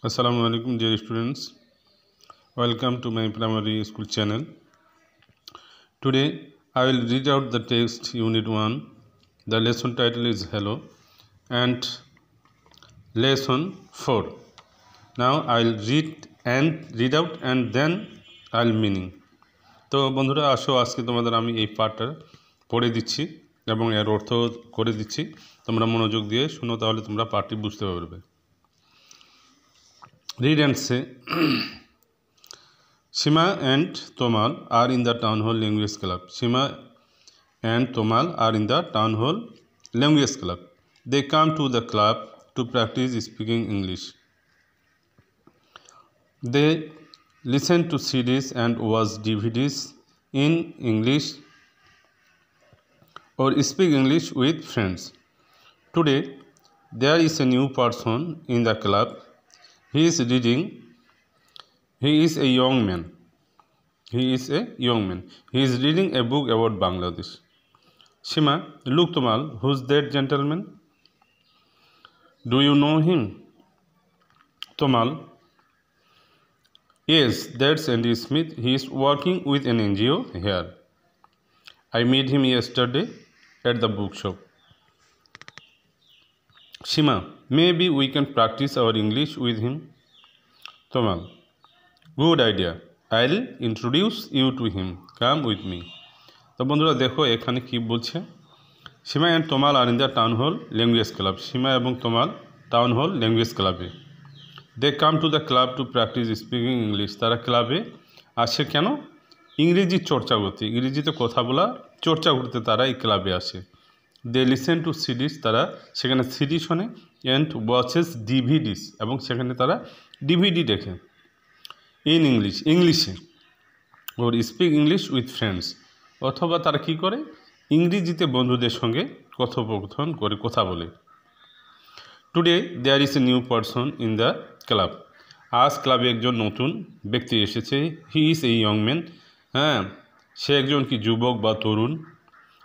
Assalamu alaikum dear students, welcome to my primary school channel. Today I will read out the text unit 1. The lesson title is hello and lesson 4. Now I will read out and then I will meaning. তো বন্ধুরা আসো আজকে তোমাদের আমি এই পার্টটা পড়ে দিচ্ছি এবং এর অর্থ করে দিচ্ছি। তোমরা মনোযোগ দিয়ে শুনো, তাহলে তোমরা পার্টটি বুঝতে পারবে। Read and say. Shima and Tomal are in the Town Hall Language Club. Shima and Tomal are in the Town Hall Language Club. They come to the club to practice speaking English. They listen to CDs and watch DVDs in English or speak English with friends. Today, there is a new person in the club. He is a young man. He is reading a book about Bangladesh. Shima, look Tomal, who's that gentleman? Do you know him? Tomal, yes, that's Andy Smith. He is working with an NGO here. I met him yesterday at the bookshop. Shima, maybe we can practice our English with him. Tomal, good idea. I'll introduce you to him. Come with me. তো বন্ধুরা দেখো এখানে কি বলছে। Seema and Tomal are in the town hall language club. Seema এবং Tomal town hall language ক্লাবে। They come to the club to practise speaking English. তারা ক্লাবে আসে কেন? ইংরেজি চর্চা করতে, ইংরেজিতে কথা বলা চর্চা করতে তারা এই ক্লাবে আসে। দে লিসেন টু সিডিস, তারা সেখানে সিডি শোনে। অ্যান্ড ওয়াচেস ডিভিডিস, এবং সেখানে তারা ডিভিডি দেখে। ইন ইংলিশে ওর স্পিক ইংলিশ উইথ ফ্রেন্ডস, অথবা তারা কি করে ইংরেজিতে বন্ধুদের সঙ্গে কথোপকথন করে, কথা বলে। Today there is a new person in the club. আজ ক্লাবে একজন নতুন ব্যক্তি এসেছে। He is a young man. হ্যাঁ, সে একজন কি যুবক বা তরুণ।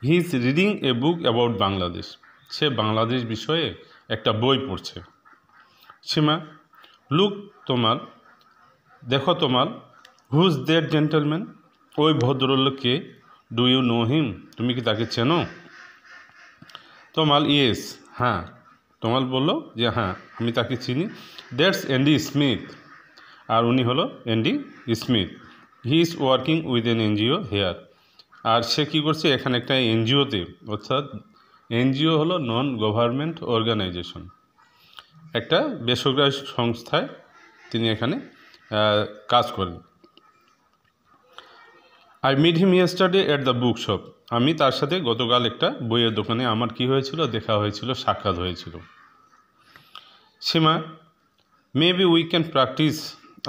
He is reading a book about Bangladesh. সে বাংলাদেশ বিষয়ে একটা বই পড়ছে। সীমা, লুক তোমাল, দেখো তোমাল, হুজ দ্যাট জেন্টলম্যান, ওই ভদ্রলোককে। ডু ইউ নো হিম, তুমি কি তাকে চেনো? তোমাল, ইয়েস, হ্যাঁ। তোমাল বলল যে হ্যাঁ, আমি তাকে চিনি। দ্যাটস অ্যান্ডি স্মিথ, আর উনি হলো Andy Smith. He is working with an NGO here, আর সে কী করছে এখানে একটা এনজিওতে, অর্থাৎ এনজিও হলো নন গভর্নমেন্ট অর্গানাইজেশন, একটা বেসরকারি সংস্থায় তিনি এখানে কাজ করেন। I meet him yesterday at the book shop, আমি তার সাথে গতকাল একটা বইয়ের দোকানে আমার কি হয়েছিল, দেখা হয়েছিল, সাক্ষাৎ হয়েছিল। Seema, maybe we can practise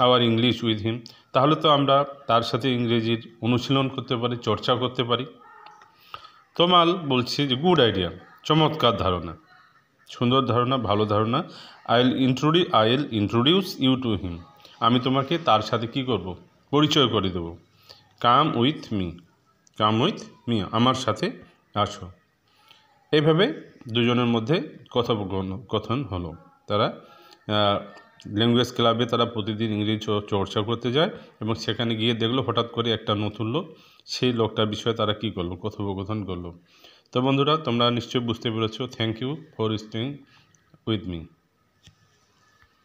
our English with him, তাহলে তো আমরা তার সাথে ইংরেজির অনুশীলন করতে পারি, চর্চা করতে পারি। তোমাল বলছে যে গুড আইডিয়া, চমৎকার ধারণা, সুন্দর ধারণা, ভালো ধারণা। I will introduce you to him, আমি তোমাকে তার সাথে কি করব, পরিচয় করে দেবো। কাম উইথ মি, আমার সাথে আসো। এইভাবে দুজনের মধ্যে কথোপকথন হলো। তারা ল্যাঙ্গুয়েজ ক্লাবে তারা প্রতিদিন ইংরেজি চর্চা করতে যায়, এবং সেখানে গিয়ে দেখলো হঠাৎ করে একটা নতুন লোক, সেই লোকটার বিষয়ে তারা কী করলো, কথোপকথন করলো। তো বন্ধুরা তোমরা নিশ্চয়ই বুঝতে পেরেছো। Thank you for staying with me.